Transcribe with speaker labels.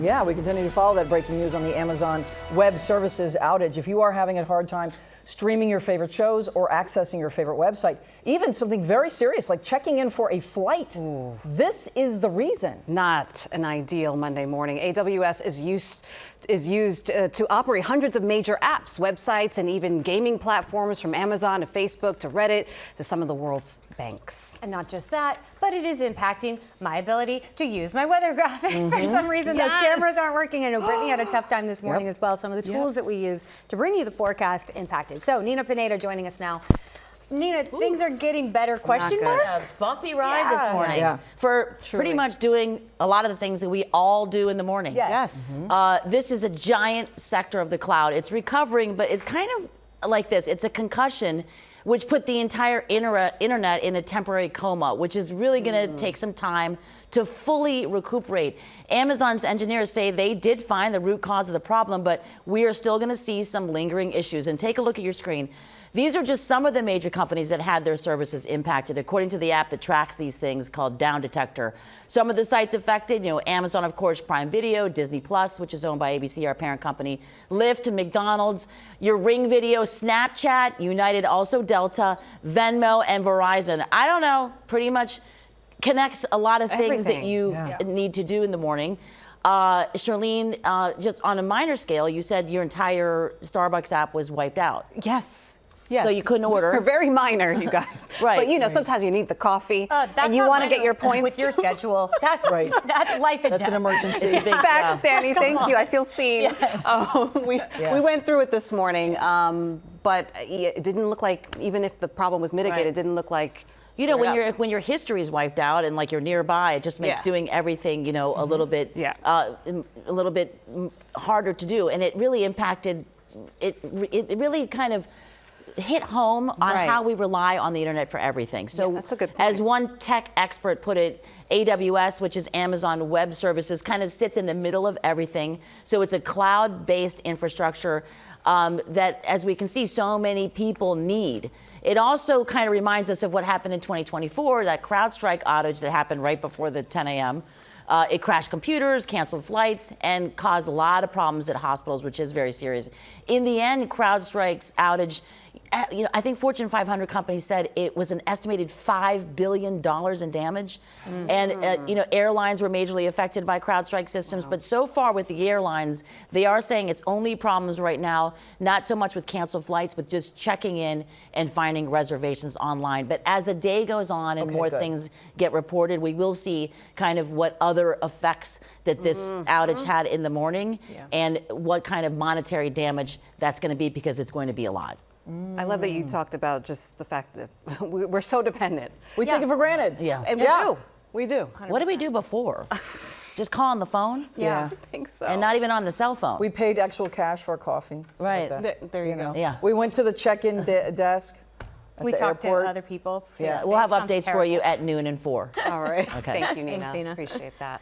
Speaker 1: Yeah, we continue to follow that breaking news on the Amazon Web Services outage. If you are having a hard time streaming your favorite shows or accessing your favorite website, even something very serious like checking in for a flight, this is the reason.
Speaker 2: Not an ideal Monday morning. AWS is used to operate hundreds of major apps, websites, and even gaming platforms, from Amazon to Facebook to Reddit to some of the world's banks.
Speaker 3: And not just that, but it is impacting my ability to use my weather graphics. For some reason, those cameras aren't working. I know Brittany had a tough time this morning as well. Some of the tools that we use to bring you the forecast impacted. So Nina Pineda joining us now. Nina, things are getting better, question mark?
Speaker 4: A bumpy ride this morning for pretty much doing a lot of the things that we all do in the morning.
Speaker 2: Yes.
Speaker 4: This is a giant sector of the cloud. It's recovering, but it's kind of like this. It's a concussion which put the entire internet in a temporary coma, which is really going to take some time to fully recuperate. Amazon's engineers say they did find the root cause of the problem, but we are still going to see some lingering issues. And take a look at your screen. These are just some of the major companies that had their services impacted, according to the app that tracks these things called Down Detector. Some of the sites affected, Amazon, of course, Prime Video, Disney Plus, which is owned by ABC, our parent company, Lyft, McDonald's, your Ring Video, Snapchat, United, also Delta, Venmo, and Verizon. I don't know, pretty much connects a lot of things that you need to do in the morning. Charlene, just on a minor scale, you said your entire Starbucks app was wiped out.
Speaker 2: Yes.
Speaker 4: So you couldn't order.
Speaker 2: Very minor, you guys.
Speaker 4: Right.
Speaker 2: But sometimes you need the coffee and you
Speaker 3: not
Speaker 2: want to
Speaker 3: minor
Speaker 2: get your points
Speaker 3: with your schedule. That's
Speaker 1: Right.
Speaker 3: That's life and
Speaker 1: That's
Speaker 3: death.
Speaker 1: an emergency.
Speaker 2: Thanks, Danny. Thank you. I feel seen. We went through it this morning, but it didn't look like, even if the problem was mitigated, it didn't look like.
Speaker 4: When your history is wiped out and like you're nearby, it just makes doing everything a little bit harder to do, and it really impacted. It really kind of hit home on how we rely on the internet for everything. So
Speaker 2: that's a good point.
Speaker 4: As one tech expert put it, AWS, which is Amazon Web Services, kind of sits in the middle of everything. So it's a cloud-based infrastructure that, as we can see, so many people need. It also kind of reminds us of what happened in 2024, that CrowdStrike outage that happened right before the 10 a.m. It crashed computers, canceled flights, and caused a lot of problems at hospitals, which is very serious. In the end, CrowdStrike's outage, I think Fortune 500 companies said it was an estimated $5 billion in damage. And, airlines were majorly affected by CrowdStrike systems. But so far with the airlines, they are saying it's only problems right now, not so much with canceled flights, but just checking in and finding reservations online. But as the day goes on and more things get reported, we will see kind of what other effects that this outage had in the morning and what kind of monetary damage that's going to be, because it's going to be a lot.
Speaker 2: I love that you talked about just the fact that we're so dependent.
Speaker 1: We take it for granted.
Speaker 2: And we do. We do.
Speaker 4: 100%. What did we do before? Just call on the phone?
Speaker 2: I think so.
Speaker 4: And not even on the cell phone.
Speaker 1: We paid actual cash for coffee.
Speaker 4: Right.
Speaker 2: There you go.
Speaker 4: Yeah.
Speaker 1: We went to the check-in desk.
Speaker 3: We talked to other people.
Speaker 4: Yeah. We'll have updates for you at noon and 4.
Speaker 2: All right.
Speaker 4: Okay.
Speaker 2: Thank you, Nina.
Speaker 3: Thanks, Dina.
Speaker 2: Appreciate that.